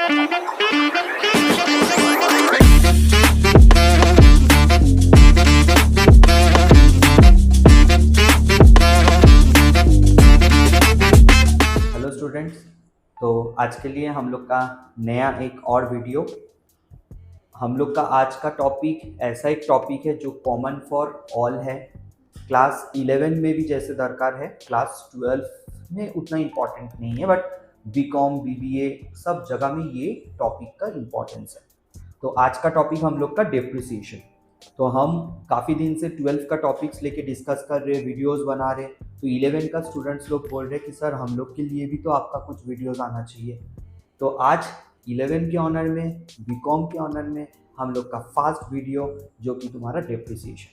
Hello students, तो आज के लिए हम लोग का नया एक और वीडियो। हम लोग का आज का टॉपिक ऐसा एक टॉपिक है जो कॉमन फॉर ऑल है। क्लास 11 में भी जैसे दरकार है, क्लास 12 में उतना इम्पोर्टेंट नहीं है, बट बीकॉम बीबीए सब जगह में ये टॉपिक का इम्पोर्टेंस है। तो आज का टॉपिक हम लोग का डेप्रिसिएशन। तो हम काफ़ी दिन से 12 का टॉपिक्स लेके डिस्कस कर रहे, वीडियोस बना रहे। तो 11 का स्टूडेंट्स लोग बोल रहे कि सर हम लोग के लिए भी तो आपका कुछ वीडियोस आना चाहिए। तो आज 11 के ऑनर में, बीकॉम के ऑनर में हम लोग का फास्ट वीडियो जो कि तुम्हारा डेप्रिसिएशन।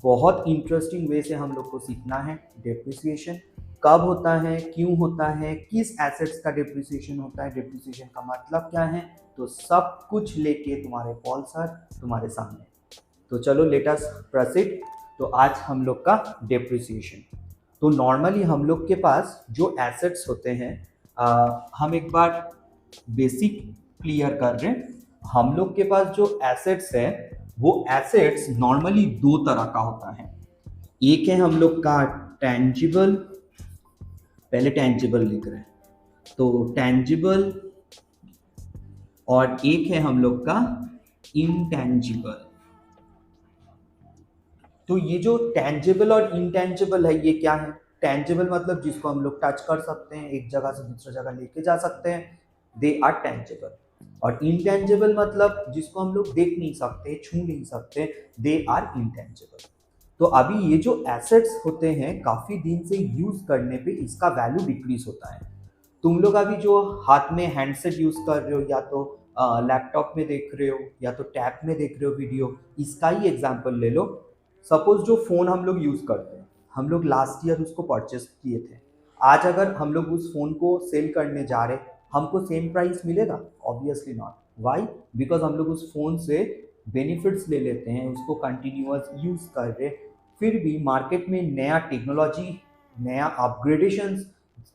बहुत इंटरेस्टिंग वे से हम लोग को सीखना है डेप्रिसिएशन कब होता है, क्यों होता है, किस एसेट्स का डेप्रिसिएशन होता है, डेप्रिसिएशन का मतलब क्या है। तो सब कुछ लेके तुम्हारे पॉल सर तुम्हारे सामने। तो चलो लेट अस प्रोसीड। तो आज हम लोग का डेप्रिसिएशन। तो नॉर्मली हम लोग के पास जो एसेट्स होते हैं, हम एक बार बेसिक क्लियर कर रहे हैं। हम लोग के पास जो एसेट्स है वो एसेट्स नॉर्मली दो तरह का होता है। एक है हम लोग का टेंजिबल, पहले टेंजिबल लिख रहे हैं, तो टेंजिबल, और एक है हम लोग का इनटेंजिबल। तो ये जो टेंजिबल और इनटेंजिबल है ये क्या है? टेंजिबल मतलब जिसको हम लोग टच कर सकते हैं, एक जगह से दूसरी जगह लेके जा सकते हैं, दे आर टेंजिबल। और इनटेंजिबल मतलब जिसको हम लोग देख नहीं सकते, छू नहीं सकते, दे आर इनटेंजिबल। तो अभी ये जो एसेट्स होते हैं काफ़ी दिन से यूज़ करने पे इसका वैल्यू डिक्रीज होता है। तुम लोग अभी जो हाथ में हैंडसेट यूज़ कर रहे हो, या तो लैपटॉप में देख रहे हो, या तो टैब में देख रहे हो वीडियो, इसका ही एग्जाम्पल ले लो। सपोज जो फ़ोन हम लोग यूज़ करते हैं, हम लोग लास्ट ईयर उसको परचेस किए थे। आज अगर हम लोग उस फ़ोन को सेल करने जा रहे, हमको सेम प्राइस मिलेगा? Obviously not. वाई? बिकॉज हम लोग उस फ़ोन से बेनिफिट्स ले लेते हैं, उसको कंटिन्यूअस यूज़ कर रहे। फिर भी मार्केट में नया टेक्नोलॉजी, नया अपग्रेडेशंस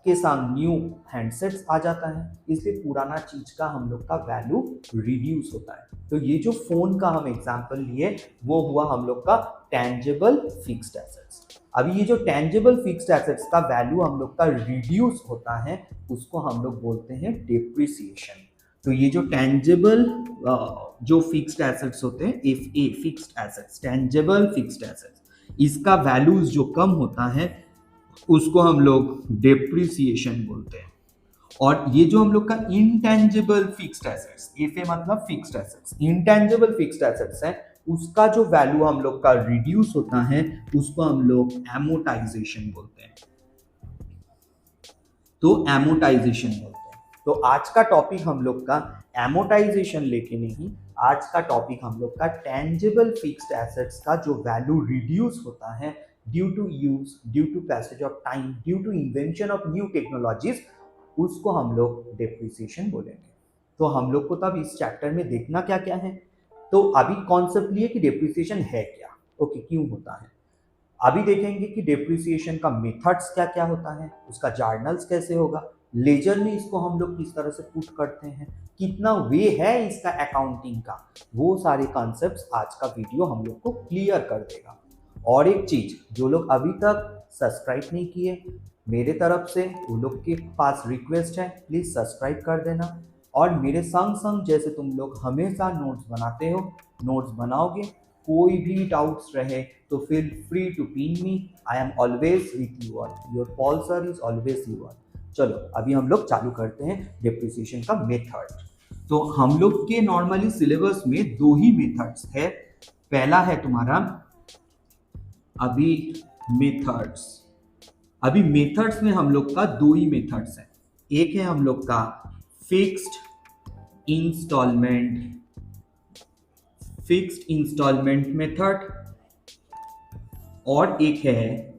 के साथ न्यू हैंडसेट्स आ जाता है, इसलिए पुराना चीज़ का हम लोग का वैल्यू रिड्यूस होता है। तो ये जो फ़ोन का हम एग्जांपल लिए वो हुआ हम लोग का टेंजिबल फिक्स्ड एसेट्स। अभी ये जो टेंजिबल फिक्स्ड एसेट्स का वैल्यू हम लोग का रिड्यूस होता है, उसको हम लोग बोलते हैं डेप्रिसिएशन। तो ये जो टेंजिबल जो फिक्स्ड एसेट्स होते हैं, if a fixed assets, tangible fixed assets, इसका वैल्यूज जो कम होता है उसको हम लोग डेप्रिसिएशन बोलते हैं। और ये जो हम लोग का इंटेंजिबल फिक्स्ड एसेट्स, एफ मतलब fixed assets, intangible fixed assets है, उसका जो वैल्यू हम लोग का रिड्यूस होता है उसको हम लोग एमोटाइजेशन बोलते हैं। तो एमोटाइजेशन बोलते हैं। तो आज का टॉपिक हम लोग का एमोटाइजेशन लेके नहीं, आज का टॉपिक हम लोग का टेंजिबल फिक्स्ड एसेट्स का जो वैल्यू रिड्यूस होता है due to use, due to passage of time, due to invention of new technologies, उसको हम लोग डेप्रिसिएशन बोलेंगे। तो हम लोग को तब इस चैप्टर में देखना क्या क्या है। तो अभी कॉन्सेप्ट लिए कि डेप्रिसिएशन है क्या, ओके, क्यों होता है। अभी देखेंगे कि डेप्रिसिएशन का मेथड्स क्या क्या होता है, उसका जर्नल्स कैसे होगा, लेजर में इसको हम लोग किस तरह से पुट करते हैं, कितना वे है इसका अकाउंटिंग का, वो सारे कॉन्सेप्ट्स आज का वीडियो हम लोग को क्लियर कर देगा। और एक चीज, जो लोग अभी तक सब्सक्राइब नहीं किए, मेरे तरफ से वो लोग के पास रिक्वेस्ट है, प्लीज सब्सक्राइब कर देना। और मेरे संग संग जैसे तुम लोग हमेशा नोट्स बनाते हो, नोट्स बनाओगे, कोई भी डाउट्स रहे तो feel free to pin me, I am always with you all, your Paul sir is always you all. चलो अभी हम लोग चालू करते हैं डेप्रिसिएशन का मेथड। तो हम लोग के नॉर्मली सिलेबस में दो ही मेथड्स है। पहला है तुम्हारा अभी मेथड्स में हम लोग का दो ही मेथड्स है। एक है हम लोग का फिक्स्ड इंस्टॉलमेंट मेथड, और एक है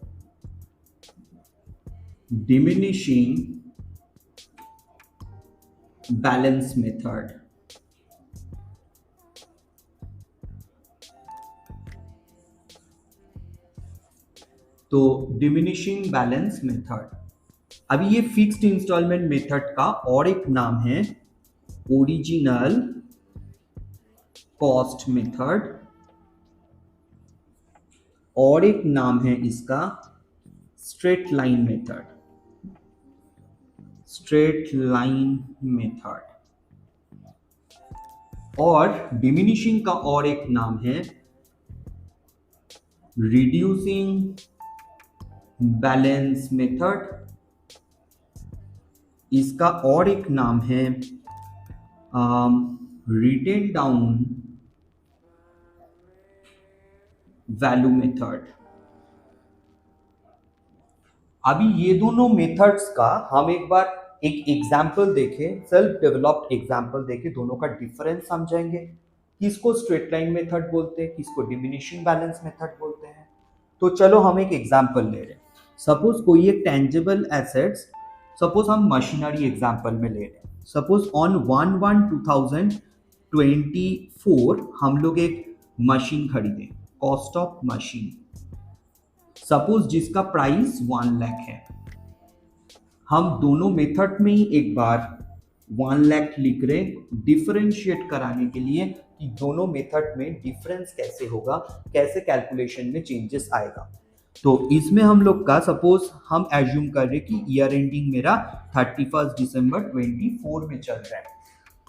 डिमिनिशिंग बैलेंस मेथड। तो डिमिनिशिंग बैलेंस मेथड, अभी ये फिक्स्ड इंस्टॉलमेंट मेथड का और एक नाम है ओरिजिनल कॉस्ट मेथड, और एक नाम है इसका straight line method, straight line method, और डिमिनिशिंग का और एक नाम है रिड्यूसिंग बैलेंस मेथड, इसका और एक नाम है रिटेन डाउन वैल्यू मेथड। अभी ये दोनों मेथड्स का हम एक बार एक एग्जाम्पल देखें, सेल्फ डेवलप्ड एग्जाम्पल देखें, दोनों का डिफरेंस समझेंगे। किसको स्ट्रेट लाइन मेथड बोलते हैं, किसको डिमिनिशिंग बैलेंस मेथड बोलते हैं। तो चलो हम एक एग्जाम्पल ले रहे हैं। सपोज कोई एक टेंजिबल एसेट्स, सपोज हम मशीनरी एग्जाम्पल में ले रहे हैं। सपोज ऑन 1/1/2024 हम लोग एक मशीन खरीदे, कॉस्ट ऑफ मशीन, सपोज जिसका प्राइस 1 लाख है। हम दोनों मेथड में ही एक बार 1 लाख लिख रहे, डिफरेंशिएट कराने के लिए कि दोनों मेथड में डिफरेंस कैसे होगा, कैसे कैलकुलेशन में चेंजेस आएगा। तो इसमें हम लोग का सपोज हम एज्यूम कर रहे कि ईयर एंडिंग मेरा 31 दिसंबर 24 में चल रहा है।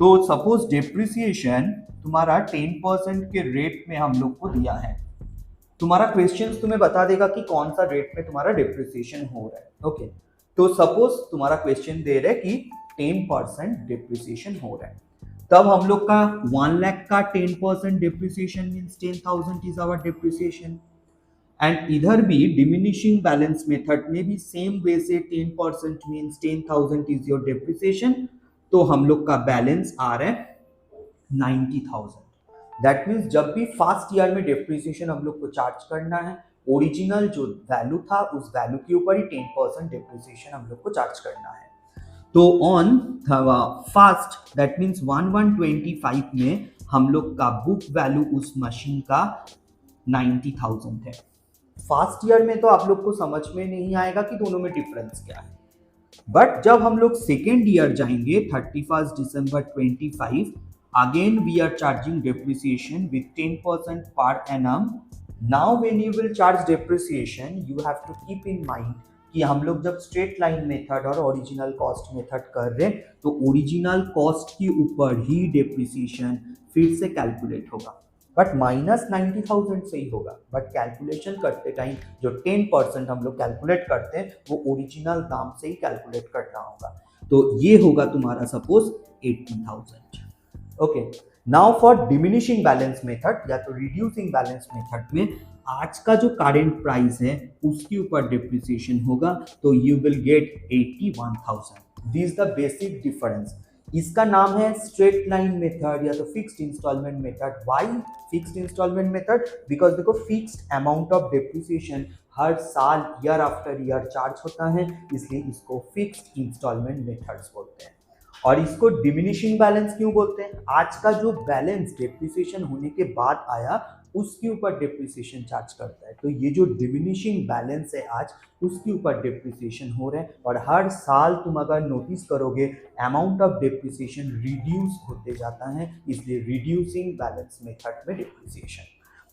तो सपोज डिप्रिसिएशन तुम्हारा 10% के रेट में हम लोग को दिया है। तुम्हारा क्वेश्चन तुम्हें बता देगा कि कौन सा रेट में तुम्हारा डिप्रिसिएशन हो रहा है। ओके, तो सपोज तुम्हारा क्वेश्चन दे रहा है कि 10% डिप्रिसिएशन हो रहा है, तब हम लोग का 1 लाख का 10% depreciation means 10,000 is our depreciation. And इधर भी डिमिनिशिंग बैलेंस मेथड में भी सेम वे से 10% मींस 10,000 इज योर डिप्रिसिएशन। तो हम लोग का बैलेंस आ रहा है 90,000। दैट मीन्स जब भी फर्स्ट ईयर में डिप्रिसिएशन हम लोग को चार्ज करना है, ओरिजिनल जो वैल्यू था उस वैल्यू के ऊपर ही 10% डिप्रिसिएशन हम लोग को चार्ज करना है। तो ऑन फर्स्ट दैट मीन्स 1/1/25 में हम लोग का बुक वैल्यू उस मशीन का 90,000 है। फर्स्ट ईयर में तो आप लोग को समझ में नहीं आएगा कि दोनों में डिफरेंस क्या है, बट जब हम लोग सेकेंड ईयर जाएंगे 31 दिसंबर 25, again we are charging depreciation with 10% per annum. Now when you will charge depreciation, you have to keep in mind कि हम लोग जब स्ट्रेट लाइन मेथड और ओरिजिनल कॉस्ट मेथड कर रहे हैं तो ओरिजिनल कॉस्ट के ऊपर ही डेप्रिसिएशन फिर से कैलकुलेट होगा, बट माइनस 90,000 से ही होगा। बट कैलकुलेशन करते टाइम जो 10% हम लोग कैलकुलेट करते हैं वो ओरिजिनल दाम से ही कैलकुलेट करना होगा। तो ये होगा तुम्हारा suppose 80,000। Okay, now for diminishing balance method या तो रिड्यूसिंग बैलेंस मेथड में आज का जो करेंट प्राइस है उसके ऊपर डिप्रिसिएशन होगा, तो you will get 81,000। This is the basic difference. इसका नाम है स्ट्रेट लाइन मेथड या तो fixed installment method. Why fixed installment method? Because देखो फिक्स्ड अमाउंट ऑफ डिप्रिसिएशन हर साल ईयर आफ्टर ईयर चार्ज होता है, इसलिए इसको फिक्स्ड इंस्टॉलमेंट मेथड्स बोलते हैं। और इसको डिमिनिशिंग बैलेंस क्यों बोलते हैं? आज का जो बैलेंस डिप्रिसिएशन होने के बाद आया उसके ऊपर डिप्रिसिएशन चार्ज करता है। तो ये जो डिमिनिशिंग बैलेंस है आज उसके ऊपर डिप्रिसिएशन हो रहा है, और हर साल तुम अगर नोटिस करोगे अमाउंट ऑफ डिप्रिसिएशन रिड्यूस होते जाता है, इसलिए रिड्यूसिंग बैलेंस मेथड में डिप्रिसिएशन।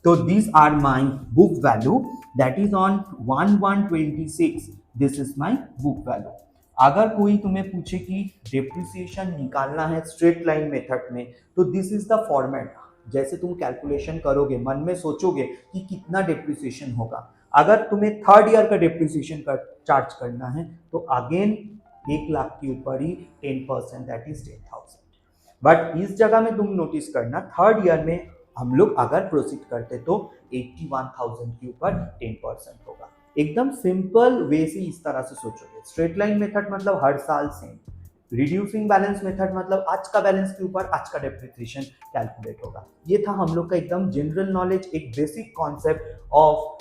तो these are my book value that is on 1/1/26. This is my book value. अगर कोई तुम्हें पूछे कि डिप्रिसिएशन निकालना है स्ट्रेट लाइन मेथड में, तो दिस इज द फॉर्मेट। जैसे तुम कैलकुलेशन करोगे, मन में सोचोगे कि कितना डिप्रिसिएशन होगा। अगर तुम्हें थर्ड ईयर का डिप्रिसिएशन का चार्ज करना है तो अगेन 1 लाख के ऊपर ही 10% दैट इज 10,000। बट इस जगह में तुम नोटिस करना, थर्ड ईयर में हम लोग अगर प्रोसीड करते तो 81,000 के ऊपर 10% होगा। एकदम सिंपल वे से इस तरह से सोचोगे। स्ट्रेट लाइन मेथड मतलब हर साल सेम, रिड्यूसिंग बैलेंस मेथड मतलब आज का बैलेंस के ऊपर आज का डिप्रिसिएशन कैलकुलेट होगा। ये था हम लोग का एकदम जनरल नॉलेज, एक basic concept of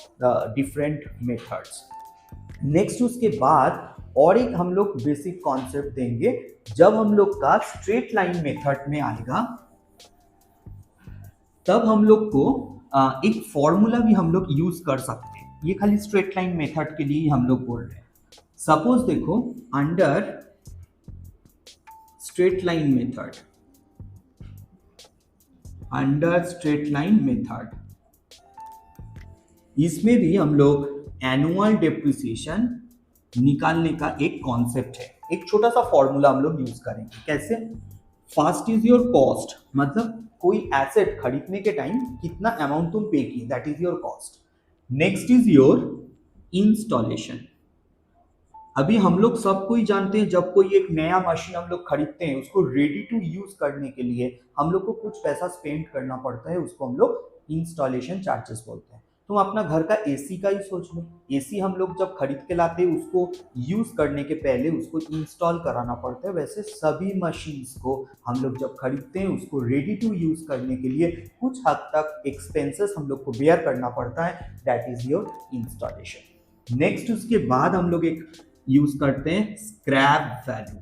different methods. Next उसके बाद और एक हम लोग बेसिक कॉन्सेप्ट देंगे जब हम लोग का स्ट्रेट लाइन मेथड में आएगा, तब हम लोग को एक फॉर्मूला भी हम लोग यूज कर सकते हैं। ये खाली स्ट्रेट लाइन मेथड के लिए हम लोग बोल रहे हैं। सपोज देखो, under straight line method under straight line method. इसमें भी हम लोग एनुअल डेप्रिसिएशन निकालने का एक कॉन्सेप्ट है, एक छोटा सा फॉर्मूला हम लोग यूज करेंगे। कैसे? फर्स्ट इज योर कॉस्ट, मतलब कोई एसेट खरीदने के टाइम कितना अमाउंट तुम पे किए, that is your cost. Next is your installation. अभी हम लोग सब कोई जानते हैं, जब कोई एक नया मशीन हम लोग खरीदते हैं, उसको रेडी टू यूज करने के लिए हम लोग को कुछ पैसा स्पेंड करना पड़ता है, उसको हम लोग इंस्टॉलेशन चार्जेस बोलते हैं। तुम अपना घर का एसी का ही सोच लो, एसी हम लोग जब खरीद के लाते हैं, उसको यूज करने के पहले उसको इंस्टॉल कराना पड़ता है। वैसे सभी मशीन्स को हम लोग जब खरीदते हैं, उसको रेडी टू यूज करने के लिए कुछ हद तक एक्सपेंसेस हम लोग को बेयर करना पड़ता है, that is your installation. Next उसके बाद हम लोग एक यूज करते हैं scrap value.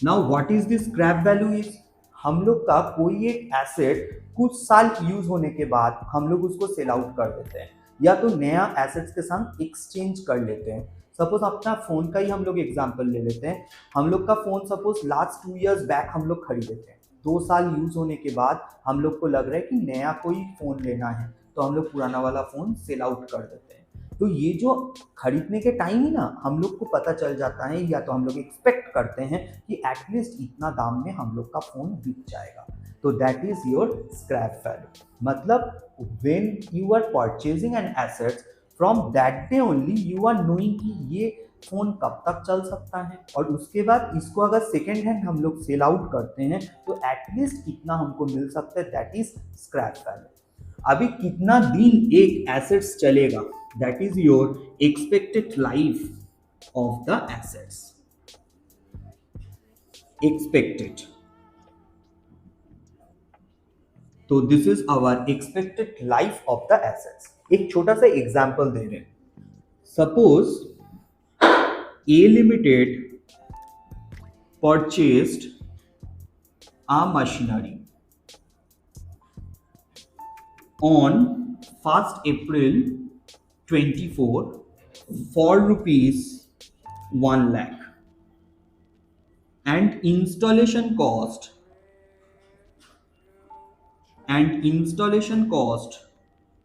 Now what is this scrap value? Is हम लोग का कोई एक एसेट कुछ साल यूज होने के बाद हम लोग उसको सेल आउट कर देते हैं, या तो नया एसेट्स के साथ एक्सचेंज कर लेते हैं। सपोज अपना फोन का ही हम लोग एग्जांपल ले लेते हैं। हम लोग का phone suppose last 2 years back हम लोग खरीदे थे, 2 साल यूज होने के बाद हम लोग को लग रहा है कि नया कोई फोन लेना है, तो हम लोग पुराना वाला फोन सेल आउट कर देते हैं। तो ये जो खरीदने के टाइम ही ना हम लोग को पता चल जाता है, या तो हम लोग एक्सपेक्ट करते हैं कि एटलीस्ट इतना दाम में हम लोग का फोन बिक जाएगा, तो that is your scrap value. मतलब when you are purchasing an assets, from that day only you are knowing कि ये फोन कब तक चल सकता है, और उसके बाद इसको अगर सेकेंड हैंड हम लोग सेल आउट करते हैं तो एटलीस्ट कितना हमको मिल सकता है, दैट इज स्क्रैप वैल्यू। अभी कितना दिन एक एसेट्स चलेगा, that is your expected life of the assets. Expected, तो this is our expected life of the assets. एक छोटा सा एग्जांपल दे रहे हैं। Suppose a limited purchased a machinery on 1st April 24 for rupees 1 lakh, and installation cost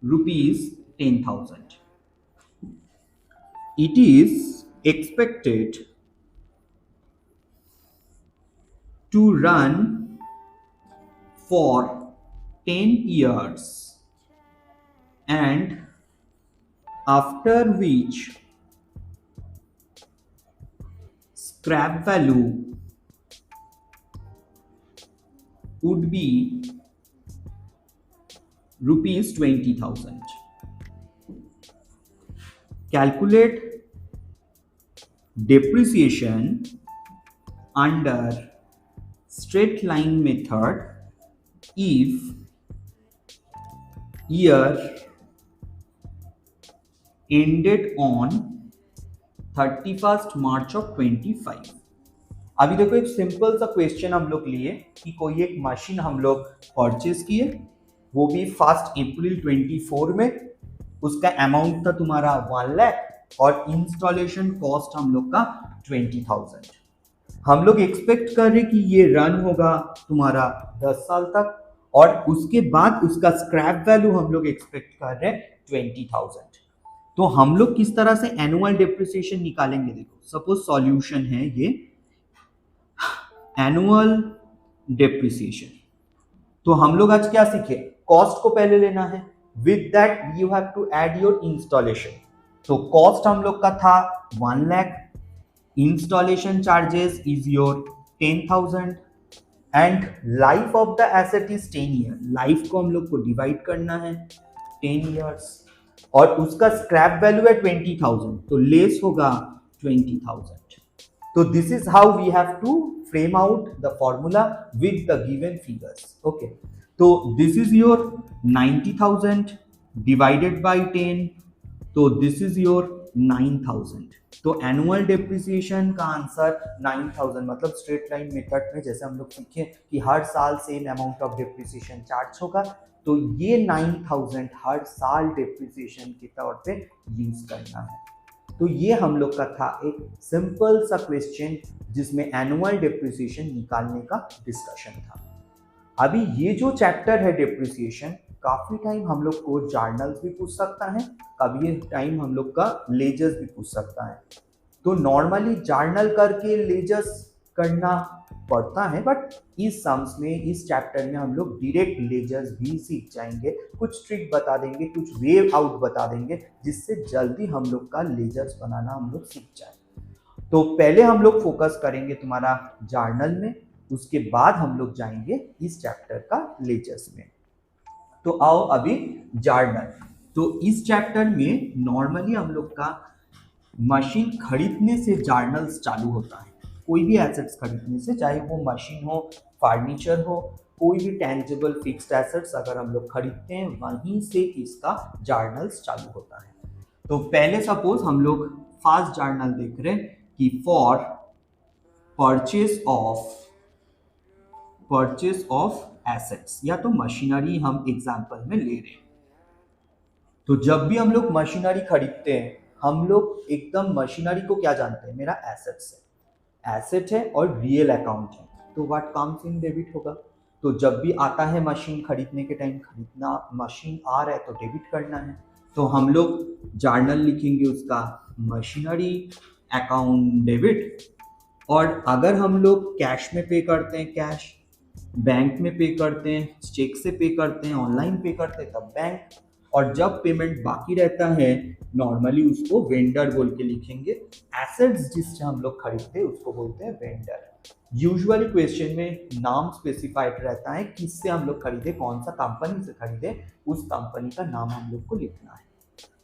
rupees 10,000. It is expected to run for 10 years, and after which scrap value would be rupees 20,000. Calculate depreciation under straight line method if year ended on 31st March of 25. अभी देखो एक simple सा question हम लोग लिए कि कोई एक मशीन हम लोग परचेज किए, वो भी 1st April 24 में, उसका अमाउंट था तुम्हारा 1 लाख और इंस्टॉलेशन कॉस्ट हम लोग का 20,000। हम लोग एक्सपेक्ट कर रहे कि ये रन होगा तुम्हारा 10 साल तक, और उसके बाद उसका स्क्रैप वैल्यू हम लोग एक्सपेक्ट कर रहे हैं 20,000। तो हम लोग किस तरह से एनुअल डेप्रिसिएशन निकालेंगे? देखो सपोज सॉल्यूशन है ये एनुअल डेप्रिसिएशन। तो हम लोग आज क्या सीखे? कॉस्ट को पहले लेना है, with that you have to add your installation. तो कॉस्ट हम लोग का था 1 lakh, installation charges is your 10,000, and life of the asset is 10 year. लाइफ को हम लोग को डिवाइड करना है 10 ईयर्स, और उसका स्क्रैप वैल्यू है 20,000, तो लेस होगा 20,000। तो this is how we have to frame out the formula with the given figures. Okay, तो this is your 90,000 divided by 10, तो दिस इज योर 9,000। तो एनुअल डेप्रिसिएशन का आंसर 9,000, मतलब स्ट्रेट लाइन मेथड में जैसे हम लोग सीखे कि हर साल same amount of depreciation charge होगा, तो ये 9,000 हर साल डेप्रिसिएशन के तौर पे यूज करना है। तो ये हम लोग का था एक सिंपल सा क्वेश्चन जिसमें एनुअल डेप्रिसिएशन निकालने का डिस्कशन था। अभी ये जो चैप्टर है डेप्रिसिएशन, काफी टाइम हम लोग को जर्नल्स भी पूछ सकता है, कभी टाइम हम लोग का लेजर्स भी पूछ सकता है। तो नॉर्मली जर्नल करके लेजर्स करना पड़ता है, बट इस सम्स में, इस चैप्टर में हम लोग डायरेक्ट लेजर्स भी सीख जाएंगे, कुछ ट्रिक बता देंगे, कुछ वे आउट बता देंगे, जिससे जल्दी हम लोग का लेजर्स बनाना हम लोग सीख जाए। तो पहले हम लोग फोकस करेंगे तुम्हारा जर्नल में, उसके बाद हम लोग जाएंगे इस चैप्टर का लेजर्स में। तो आओ अभी जर्नल। तो इस चैप्टर में नॉर्मली हम लोग का मशीन खरीदने से जर्नल्स चालू होता है। कोई भी एसेट्स खरीदने से, चाहे वो मशीन हो, फर्नीचर हो, कोई भी टेंजिबल फिक्स्ड एसेट्स अगर हम लोग खरीदते हैं, वहीं से इसका जर्नल्स चालू होता है। तो पहले सपोज हम लोग फर्स्ट जर्नल देख रहे हैं कि फॉर परचेस ऑफ एसेट्स, या तो मशीनरी हम एग्जांपल में ले रहे हैं। तो जब भी हम लोग मशीनरी खरीदते हैं, हम लोग एकदम मशीनरी को क्या जानते हैं, मेरा एसेट्स है, एसेट है और रियल अकाउंट है, तो व्हाट कम्स इन डेबिट होगा। तो जब भी आता है मशीन खरीदने के टाइम, खरीदना मशीन आ रहा है तो डेबिट करना है, तो हम लोग जर्नल लिखेंगे उसका मशीनरी अकाउंट डेबिट। और अगर हम लोग कैश में पे करते हैं, कैश, बैंक में पे करते हैं, चेक से पे करते हैं, ऑनलाइन पे करते हैं, तब बैंक। और जब पेमेंट बाकी रहता है, नॉर्मली उसको वेंडर बोल के लिखेंगे। एसेट्स जिससे हम लोग खरीदते हैं उसको बोलते हैं वेंडर। यूजुअली क्वेश्चन में नाम स्पेसिफाइड रहता है, किससे हम लोग खरीदे, कौन सा कंपनी से खरीदे, उस कंपनी का नाम हम लोग को लिखना है।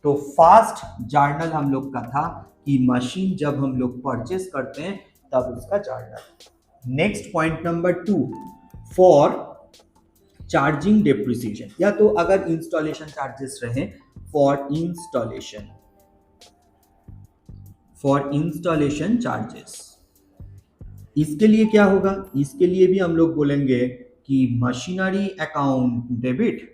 तो फर्स्ट जर्नल हम लोग का था कि मशीन जब हम लोग परचेस करते हैं तब उसका journal. Next point number 2, for charging depreciation, या तो अगर इंस्टॉलेशन चार्जेस रहे, फॉर इंस्टॉलेशन चार्जेस, इसके लिए क्या होगा, इसके लिए भी हम लोग बोलेंगे कि मशीनरी अकाउंट डेबिट,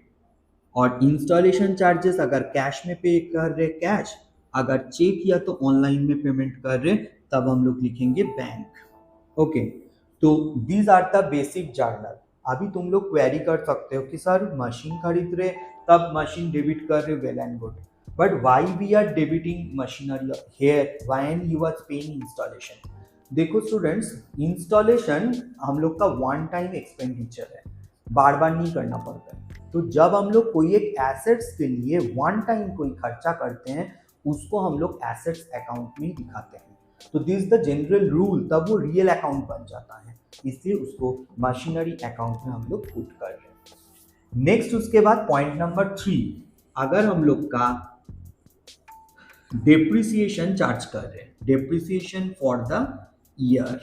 और इंस्टॉलेशन चार्जेस अगर कैश में पे कर रहे कैश, अगर चेक या तो ऑनलाइन में पेमेंट कर रहे तब हम लोग लिखेंगे बैंक। ओके, तो these are the basic journal. अभी तुम लोग क्वेरी कर सकते हो कि सर मशीन खरीद रहे तब मशीन डेबिट कर रहे, well and good, but why we are debiting machinery here when you are paying installation. देखो स्टूडेंट्स, इंस्टॉलेशन हम लोग का वन टाइम एक्सपेंडिचर है, बार बार नहीं करना पड़ता है। तो जब हम लोग कोई एक एसेट्स के लिए वन टाइम कोई खर्चा करते हैं, उसको हम लोग एसेट्स अकाउंट में दिखाते हैं। तो दिस द जनरल रूल, तब वो रियल अकाउंट बन जाता है, इसलिए उसको मशीनरी अकाउंट में हम लोग पुट कर रहे हैं। नेक्स्ट उसके बाद पॉइंट नंबर 3, अगर हम लोग का डेप्रिसिएशन चार्ज कर रहे हैं, डेप्रिसिएशन फॉर द ईयर,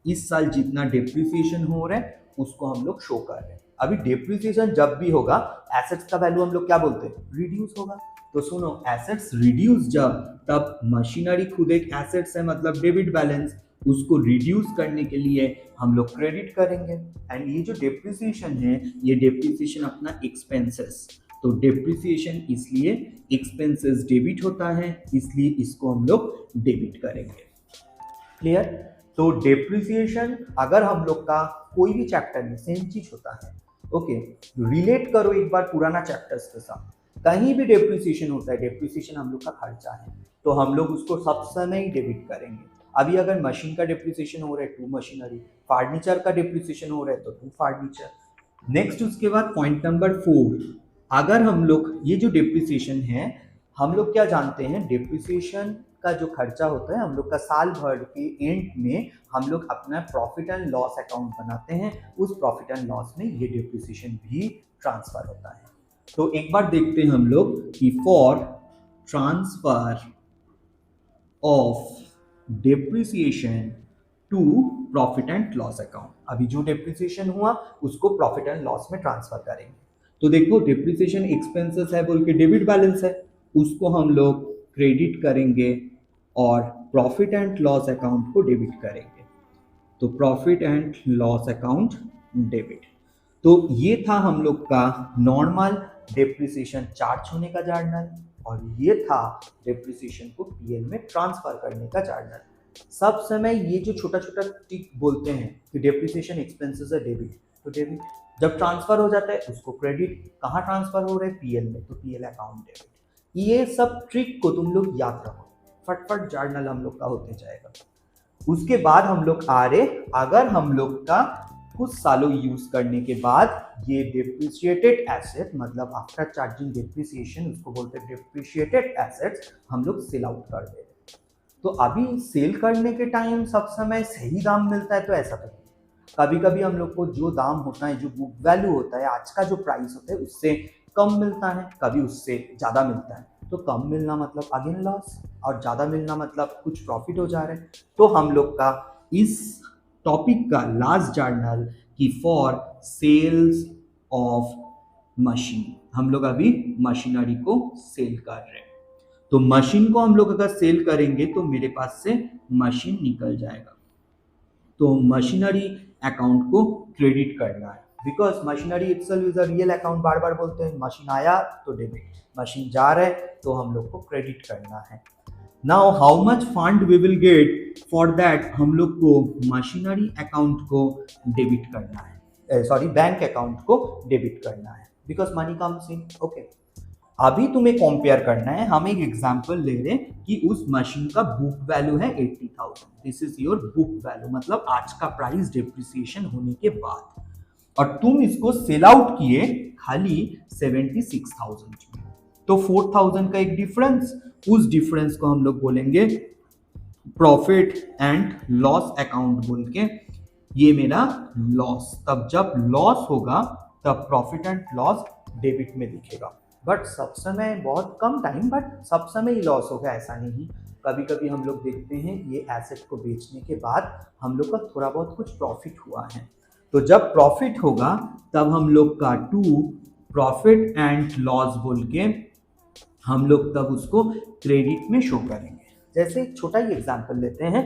इस साल जितना डेप्रिसिएशन हो रहा है उसको हम लोग शो कर रहे हैं। अभी डेप्रिसिएशन जब भी होगा, एसेट्स का वैल्यू हम लोग क्या बोलते हैं, रिड्यूस होगा। तो सुनो, एसेट्स रिड्यूस जब, तब मशीनरी खुद एक एसेट्स है, मतलब डेबिट बैलेंस, उसको रिड्यूस करने के लिए हम लोग क्रेडिट करेंगे। एंड ये जो डेप्रिसिएशन है, ये डेप्रिसिएशन अपना एक्सपेंसेस, तो डेप्रिसिएशन इसलिए एक्सपेंसेस डेबिट होता है, इसलिए इसको हम लोग डेबिट करेंगे। क्लियर। तो डेप्रिसिएशन अगर हम लोग का कोई भी चैप्टर में सेम चीज होता है, ओके, रिलेट करो एक बार पुराना चैप्टर्स के साथ, कहीं भी डेप्रिसिएशन होता है, डेप्रिसिएशन हम लोग का खर्चा है, तो हम लोग उसको सब समय ही डेबिट करेंगे। अभी अगर मशीन का डेप्रिसिएशन हो रहा है, टू मशीनरी, फर्नीचर का डेप्रिसिएशन हो रहा है तो टू फर्नीचर। नेक्स्ट उसके बाद पॉइंट नंबर 4, अगर हम लोग ये जो डेप्रिसिएशन है, हम लोग क्या जानते हैं, डेप्रिसिएशन का जो खर्चा होता है हम लोग का साल भर के एंड में हम लोग अपना प्रॉफिट एंड लॉस अकाउंट बनाते हैं, उस प्रॉफिट एंड लॉस में ये डेप्रिसिएशन भी ट्रांसफर होता है। तो एक बार देखते हैं हम लोग कि for transfer of depreciation to profit and loss account, अभी जो डेप्रिसिएशन हुआ उसको प्रॉफिट एंड लॉस में ट्रांसफर करेंगे। तो देखो, डेप्रिसिएशन एक्सपेंसेस है बोल के डेबिट बैलेंस है, उसको हम लोग क्रेडिट करेंगे और प्रॉफिट एंड लॉस अकाउंट को डेबिट करेंगे। तो profit and loss account debit. तो ये था हम लोग का नॉर्मल डेप्रिसिएशन चार्ज होने का जर्नल, और ये था डेप्रिसिएशन को पीएल में ट्रांसफर करने का जर्नल। सब समय ये जो छोटा छोटा टिक बोलते हैं कि डेप्रिसिएशन एक्सपेंसेस है डेबिट, तो डेबिट, जब ट्रांसफर हो जाता है उसको क्रेडिट, कहाँ ट्रांसफर हो रहा है, पीएल में, तो पीएल अकाउंट डेबिट। ये सब ट्रिक को तुम लोग याद रखो, फटफट जर्नल हम लोग का होते जाएगा। उसके बाद हम लोग आ रहे, अगर हम लोग का कुछ सालों यूज करने के बाद ये डिप्रिशिएटेड एसेट, मतलब आफ्टर चार्जिंग डिप्रिसिएशन, उसको बोलते हैं डिप्रिशिएटेड एसेट्स, हम लोग सेल आउट कर दे। तो अभी सेल करने के टाइम सब समय सही दाम मिलता है तो ऐसा तो नहीं, कभी कभी हम लोग को जो दाम होता है, जो बुक वैल्यू होता है, आज का जो प्राइस होता है उससे कम मिलता है, कभी उससे ज़्यादा मिलता है। तो कम मिलना मतलब अगेन लॉस, और ज़्यादा मिलना मतलब कुछ प्रॉफिट हो जा रहा है। तो हम लोग का इस टॉपिक का लास्ट जर्नल की फॉर सेल्स ऑफ मशीन, हम लोग अभी मशीनरी को सेल कर रहे हैं। तो मशीन को हम लोग अगर सेल करेंगे तो मेरे पास से मशीन निकल जाएगा, तो मशीनरी अकाउंट को क्रेडिट करना है, because machinery itself is a real account. बार बार बोलते हैं, मशीन आया तो डेबिट, मशीन जा रहा है तो हम लोग को क्रेडिट करना है। Now how much fund we will get, for that हम लोग को मशीनरी अकाउंट को डेबिट करना है, सॉरी बैंक अकाउंट को डेबिट करना है, because money comes in. Okay, अभी तुम्हें कंपेयर करना है, हम एक एग्जांपल ले रहे हैं कि उस मशीन का बुक वैल्यू है 80,000, this is your book value, मतलब आज का प्राइस डिप्रिसिएशन होने के बाद, और तुम इसको सेल आउट किए खाली 76,000 में, तो 4,000 का एक डिफरेंस, उस डिफरेंस को हम लोग बोलेंगे प्रॉफिट एंड लॉस अकाउंट बोल के, ये मेरा लॉस। तब जब लॉस होगा तब प्रॉफिट एंड लॉस डेबिट में दिखेगा, बट सब समय बहुत कम टाइम, बट सब समय ही लॉस होगा ऐसा नहीं। कभी कभी हम लोग देखते हैं ये एसेट को बेचने के बाद हम लोग का थोड़ा बहुत कुछ प्रॉफिट हुआ है, तो जब प्रॉफिट होगा तब हम लोग का टू प्रॉफिट एंड लॉस बोल के हम लोग तब उसको क्रेडिट में शो करेंगे। जैसे एक छोटा ही एग्जांपल लेते हैं,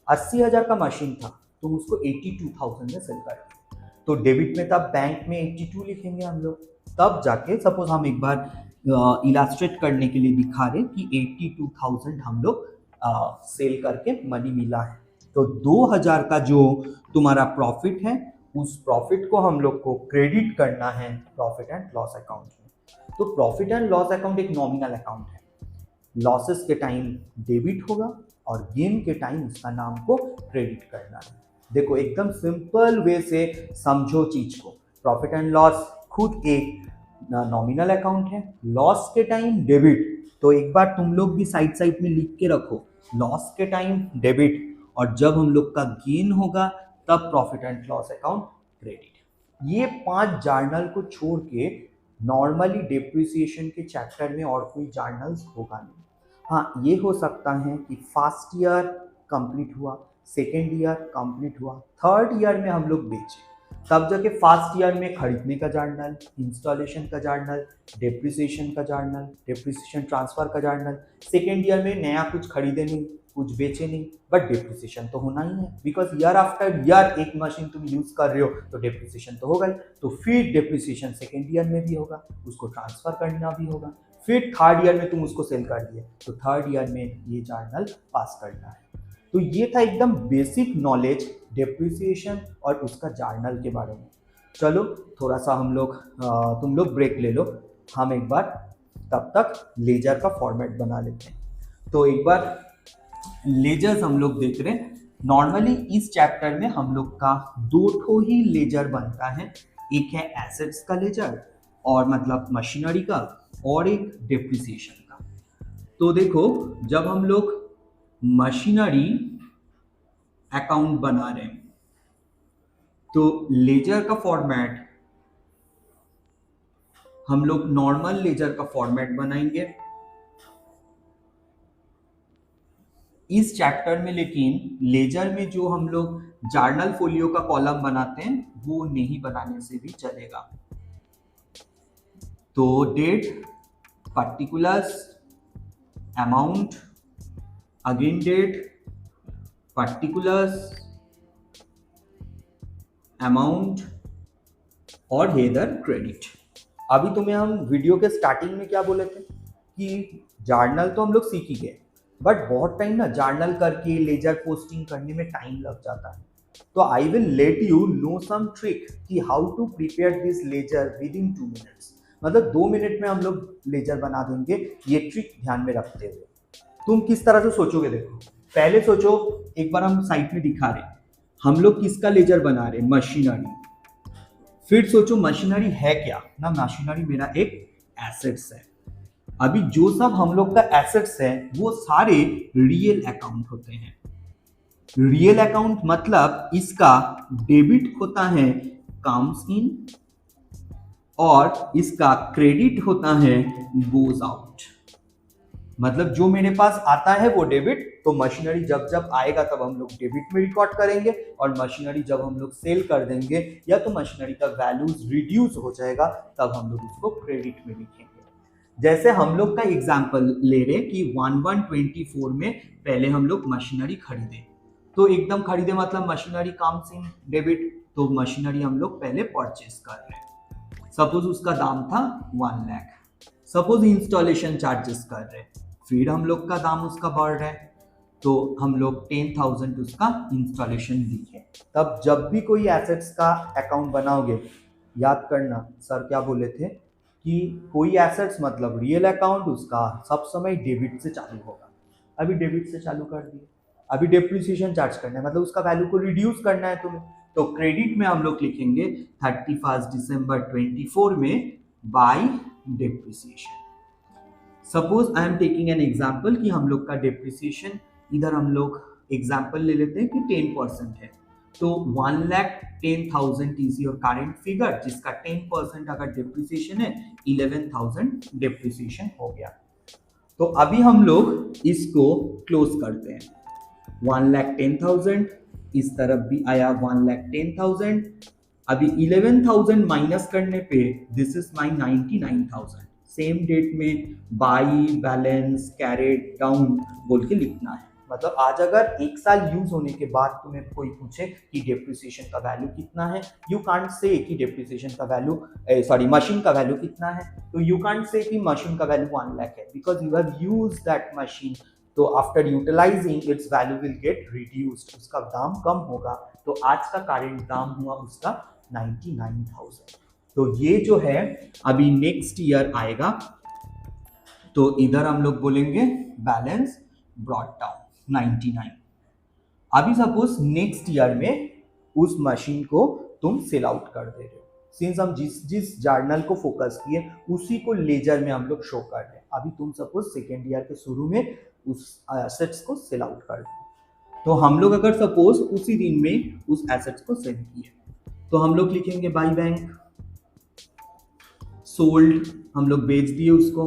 80,000 का मशीन था, तुम उसको 82,000 में सेल कर दिए, तो डेबिट में तब बैंक में 82 लिखेंगे हम लोग, तब जाके सपोज हम एक बार इलास्ट्रेट करने के लिए दिखा रहे कि 82,000 हम लोग सेल करके मनी मिला है, तो 2,000 का जो तुम्हारा प्रॉफिट है उस प्रॉफिट को हम लोग को क्रेडिट करना है प्रॉफिट एंड लॉस अकाउंट में। तो प्रॉफिट एंड लॉस अकाउंट एक नॉमिनल अकाउंट है, लॉसेस के टाइम डेबिट होगा और गेन के टाइम उसका नाम को क्रेडिट करना है। देखो एकदम सिंपल वे से समझो चीज को, प्रॉफिट एंड लॉस खुद एक नॉमिनल अकाउंट है, लॉस के टाइम डेबिट, तो एक बार तुम लोग भी साइड साइड में लिख के रखो, लॉस के टाइम डेबिट, और जब हम लोग का गेन होगा तब profit and loss account credit. ये 5 जर्नल को छोड़ के नॉर्मली डिप्रिसिएशन के चैप्टर में और कोई जर्नल्स होगा नहीं। हाँ, ये हो सकता है कि फर्स्ट ईयर कंप्लीट हुआ, सेकेंड ईयर कंप्लीट हुआ, थर्ड ईयर में हम लोग बेचे, तब जाके फर्स्ट ईयर में खरीदने का जर्नल, इंस्टॉलेशन का जर्नल, डिप्रिसिएशन का जर्नल, डिप्रिसिएशन ट्रांसफर का जर्नल, सेकेंड ईयर में नया कुछ खरीदे नहीं, कुछ बेचे नहीं, बट डिप्रिसिएशन तो होना ही है, बिकॉज ईयर आफ्टर ईयर एक मशीन तुम यूज कर रहे हो तो डिप्रिसिएशन तो होगा ही, तो फिर डिप्रिसिएशन सेकेंड ईयर में भी होगा, उसको ट्रांसफर करना भी होगा, फिर थर्ड ईयर में तुम उसको सेल कर दिए तो थर्ड ईयर में ये जर्नल पास करना है। तो ये था एकदम बेसिक नॉलेज डिप्रिसिएशन और उसका जर्नल के बारे में। चलो थोड़ा सा हम लोग तुम लोग ब्रेक ले लो, हम एक बार तब तक लेजर का फॉर्मेट बना लेते हैं। तो एक बार लेजर्स हम लोग देख रहे हैं, नॉर्मली इस चैप्टर में हम लोग का 2 ठो ही लेजर बनता है, एक है एसेट्स का लेजर और मतलब मशीनरी का, और एक डिप्रिसिएशन का। तो देखो जब हम लोग मशीनरी अकाउंट बना रहे हैं तो लेजर का फॉर्मेट हम लोग नॉर्मल लेजर का फॉर्मेट बनाएंगे इस चैप्टर में, लेकिन लेजर में जो हम लोग जर्नल फोलियो का कॉलम बनाते हैं वो नहीं बनाने से भी चलेगा। तो date, particulars, amount, again date, particulars, amount और हेदर क्रेडिट। अभी तुम्हें हम वीडियो के स्टार्टिंग में क्या बोले थे कि जर्नल तो हम लोग सीख ही गए, बट बहुत टाइम ना जर्नल करके लेजर पोस्टिंग करने में टाइम लग जाता है, तो I will let you know some trick कि how to prepare this ledger within 2 minutes. मतलब 2 मिनट में हम लोग लेजर बना देंगे, ये ट्रिक ध्यान में रखते हुए। तुम किस तरह से सोचोगे, देखो पहले सोचो, एक बार हम साइट में दिखा रहे हम लोग किसका लेजर बना रहे, मशीनरी। फिर सोचो मशीनरी है क्या ना, मशीनरी मेरा एक एसेट्स है। अभी जो सब हम लोग का एसेट्स है वो सारे रियल अकाउंट होते हैं। रियल अकाउंट मतलब इसका डेबिट होता है कम्स इन, और इसका क्रेडिट होता है गोज आउट। मतलब जो मेरे पास आता है वो डेबिट, तो मशीनरी जब जब आएगा तब हम लोग डेबिट में रिकॉर्ड करेंगे, और मशीनरी जब हम लोग सेल कर देंगे या तो मशीनरी का वैल्यूज रिड्यूस हो जाएगा तब हम लोग उसको क्रेडिट में लिखेंगे। जैसे हम लोग का एग्जांपल ले रहे कि 1124 में पहले हम लोग मशीनरी खरीदे, तो एकदम खरीदे मतलब मशीनरी कम्स इन डेबिट, तो मशीनरी हम लोग पहले परचेस कर रहे हैं। सपोज उसका दाम था 1 लाख, सपोज इंस्टॉलेशन चार्जेस कर रहे हैं, फिर हम लोग का दाम उसका बढ़ रहा है तो हम लोग 10,000 उसका इंस्टॉलेशन लिए। तब जब भी कोई एसेट्स का अकाउंट बनाओगे, याद करना सर क्या बोले थे कि कोई एसेट्स मतलब रियल अकाउंट उसका सब समय डेबिट से चालू होगा। अभी डेबिट से चालू कर दिए, अभी डेप्रिसिएशन चार्ज करना है, मतलब उसका वैल्यू को रिड्यूस करना है तुम्हें, तो क्रेडिट में हम लोग लिखेंगे 31 दिसंबर 24 में bye depreciation. Suppose I am taking an example कि हम लोग का डेप्रिसिएशन, इधर हम लोग एग्जाम्पल ले लेते हैं कि 10% है, तो 1,10,000 इज योर करेंट फिगर, जिसका 10% अगर डेप्रिसिएशन है 11,000 डेप्रिसिएशन हो गया। तो अभी हम लोग इसको क्लोज करते हैं, 1,10,000, इस तरफ भी आया 1,10,000। अभी 11,000 माइनस करने पे this is my 99,000। Same date में बाई बैलेंस कैरेट डाउन बोल के लिखना है। मतलब आज अगर एक साल यूज होने के बाद तुम्हें कोई पूछे कि डेप्रिसिएशन का वैल्यू कितना है, यू कांट से कि डेप्रिसिएशन का वैल्यू सॉरी मशीन का वैल्यू कितना है, तो यू कांट से कि मशीन का वैल्यू 1 लाख है, because you have used that machine, तो after utilising its value will get reduced, उसका दाम कम होगा। तो आज का करेंट दाम हुआ उसका 99,000। तो ये जो है अभी नेक्स्ट ईयर आएगा, तो इधर हम लोग बोलेंगे बैलेंस ब्रॉट डाउन 99। अभी सपोज नेक्स्ट ईयर में उस मशीन को तुम सेल आउट कर दे रहे हो, सिंस हम जिस जिस जर्नल को फोकस किए उसी को लेजर में हम लोग शो कर रहे हैं। अभी तुम सपोज सेकेंड ईयर के शुरू में उस एसेट्स को सेल आउट कर दो, तो हम लोग अगर सपोज उसी दिन में उस एसेट्स को सेल किए तो हम लोग लिखेंगे बाई बैंक सोल्ड, हम लोग बेच दिए उसको।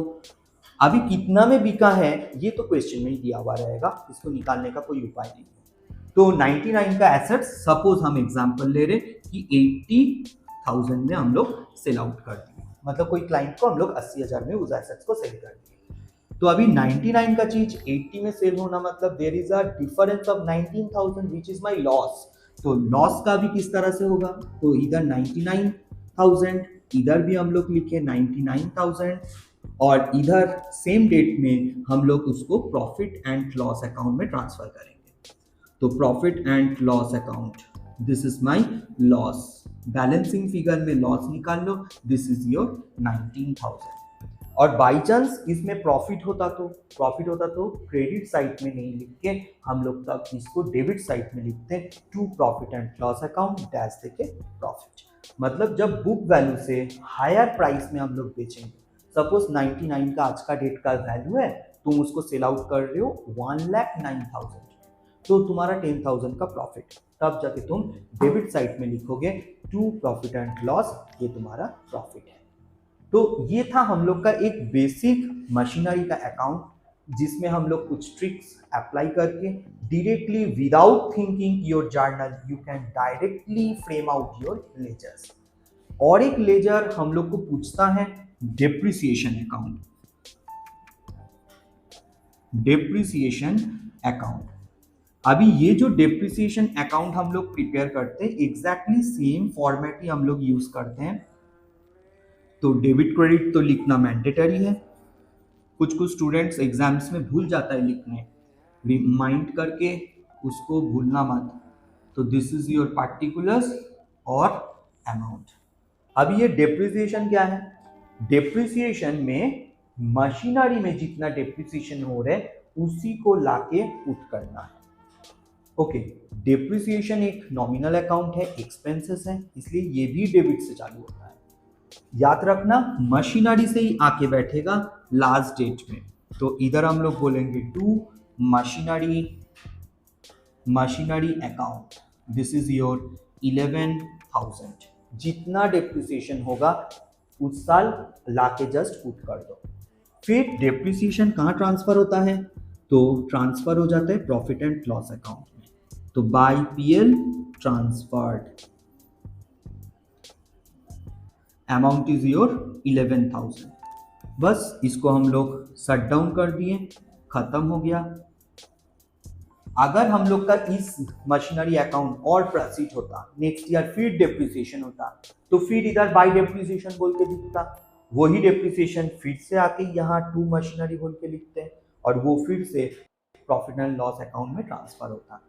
अभी कितना में बिका है ये तो क्वेश्चन में ही दिया हुआ रहेगा, इसको निकालने का कोई उपाय नहीं है। तो 99 का एसेट्स सपोज हम एग्जांपल ले रहे कि 80,000 में हम लोग सेल आउट कर दिए, मतलब कोई क्लाइंट को हम लोग 80,000 में उस एसेट्स को सेल कर दिए। तो अभी 99 का चीज 80 में सेल होना मतलब there is a difference of 19,000 which is my loss. तो लॉस का भी किस तरह से होगा, तो इधर 99,000, इधर भी हम लोग लिखे 99,000, और इधर सेम डेट में हम लोग उसको प्रॉफिट एंड लॉस अकाउंट में ट्रांसफर करेंगे। तो profit and loss account, this is my loss, balancing figure में लॉस निकाल लो, दिस इज योर 19,000। और बाई चांस इसमें प्रॉफिट होता तो क्रेडिट साइड में नहीं लिख के हम लोग तब इसको डेबिट साइड में लिखते हैं, to profit and loss account dash देके प्रॉफिट। मतलब जब बुक वैल्यू से हायर प्राइस में हम लोग बेचेंगे, सपोज 99 का आज का डेट का वैल्यू है, तुम उसको सेल आउट कर रहे हो 1,09,000, तो तुम्हारा 10,000 का प्रॉफिट, तब जाके तुम डेबिट साइड में लिखोगे टू प्रॉफिट एंड लॉस, ये तुम्हारा प्रॉफिट है। तो ये था हम लोग का एक बेसिक मशीनरी का अकाउंट, जिसमें हम लोग कुछ ट्रिक्स अप्लाई करके directly without thinking your journal you can directly frame out your ledgers. और एक लेजर हम लोग को पूछता है डेप्रिसिएशन अकाउंट, डेप्रिसिएशन अकाउंट। अभी ये जो डेप्रिसिएशन अकाउंट हम लोग प्रिपेयर करते हैं एग्जैक्टली सेम फॉर्मेट ही हम लोग यूज करते हैं। तो डेबिट क्रेडिट तो लिखना मैंडेटरी है, कुछ स्टूडेंट्स एग्जाम्स में भूल जाता है लिखने, रिमाइंड करके उसको भूलना मत। तो दिस इज योर पार्टिकुलर्स और अमाउंट। अब ये डेप्रिसिएशन क्या है? डेप्रिसिएशन में मशीनरी में जितना डेप्रिसिएशन हो रहा है उसी को लाके पुट करना है। ओके, डेप्रिसिएशन एक नॉमिनल अकाउंट है, एक्सपेंसेस है, इसलिए ये भी डेबिट से चालू होता है। याद रखना मशीनरी से ही आके बैठेगा लास्ट डेट में, तो इधर हम लोग बोलेंगे to machinery account, this is your 11,000। जितना डेप्रिसिएशन होगा उस साल लाके जस्ट पुट कर दो। फिर डेप्रिसिएशन कहाँ ट्रांसफर होता है? तो ट्रांसफर हो जाता है प्रॉफिट एंड लॉस अकाउंट में, तो by PL transferred, amount is your 11,000। बस इसको हम लोग शट डाउन कर दिए, खत्म हो गया। अगर हम लोग का इस मशीनरी अकाउंट और प्रोसीड होता नेक्स्ट ईयर, फिर डेप्रिसिएशन होता, तो फिर इधर बाय डेप्रिसिएशन बोल के दिखता, वही डेप्रिसिएशन फिर से आके यहाँ टू मशीनरी बोल के लिखते हैं और वो फिर से प्रॉफिट एंड लॉस अकाउंट में ट्रांसफर होता।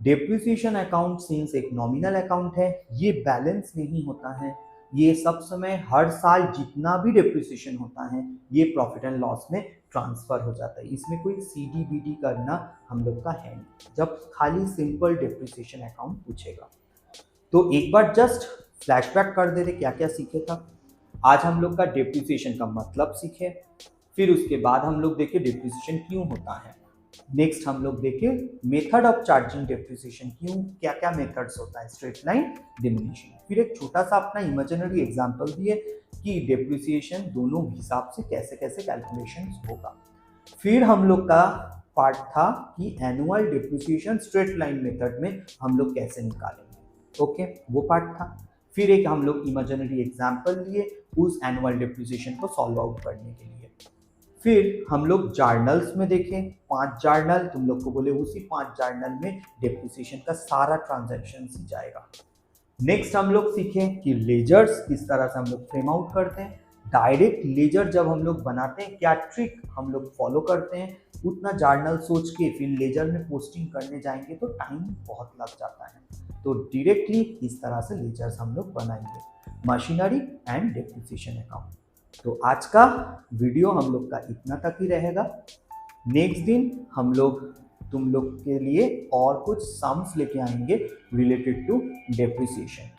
डेप्रिसिएशन अकाउंट सिंस एक नॉमिनल अकाउंट है, ये बैलेंस नहीं होता है, ये सब समय हर साल जितना भी डेप्रिसिएशन होता है ये प्रॉफिट एंड लॉस में ट्रांसफर हो जाता है। इसमें कोई सीडी बीडी करना हम लोग का है नहीं, जब खाली सिंपल डेप्रिसिएशन अकाउंट पूछेगा। तो एक बार जस्ट फ्लैशबैक कर दे रहे क्या क्या सीखे था। आज हम लोग का डेप्रिसिएशन का मतलब सीखे, फिर उसके बाद हम लोग देखे डेप्रिसिएशन क्यों होता है, नेक्स्ट हम लोग देखे मेथड ऑफ चार्जिंग डेप्रिसिएशन, क्यों क्या क्या मेथड्स होता है, स्ट्रेट लाइन, डिमिनिशिंग। फिर एक छोटा सा अपना इमेजिनरी एग्जांपल दिए कि डेप्रिसिएशन दोनों हिसाब से कैसे कैसे कैलकुलेशन होगा। फिर हम लोग का पार्ट था कि annual depreciation straight line method में हम लोग कैसे निकालेंगे। ओके, वो पार्ट था। फिर एक हम लोग इमेजिनरी एग्जांपल लिए उस एनुअल डेप्रिसिएशन को सॉल्व आउट करने के लिए। फिर हम लोग जर्नल्स में देखें 5 जर्नल, तुम लोग को बोले उसी 5 जर्नल में डेप्रिसिएशन का सारा ट्रांजैक्शन ही जाएगा। नेक्स्ट हम लोग सीखें कि लेजर्स किस तरह से हम लोग फ्रेम आउट करते हैं, डायरेक्ट लेजर जब हम लोग बनाते हैं क्या ट्रिक हम लोग फॉलो करते हैं, उतना जर्नल सोच के फिर लेजर में पोस्टिंग करने जाएंगे तो टाइम बहुत लग जाता है, तो डायरेक्टली इस तरह से लेजर्स हम लोग बनाएंगे, मशीनरी एंड डेप्रिसिएशन अकाउंट। तो आज का वीडियो हम लोग का इतना तक ही रहेगा। नेक्स्ट दिन हम लोग तुम लोग के लिए और कुछ सम्स लेके आएंगे related to depreciation.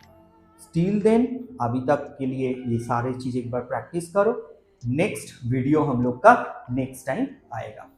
Still then अभी तक के लिए ये सारे चीज एक बार प्रैक्टिस करो। नेक्स्ट वीडियो हम लोग का नेक्स्ट टाइम आएगा।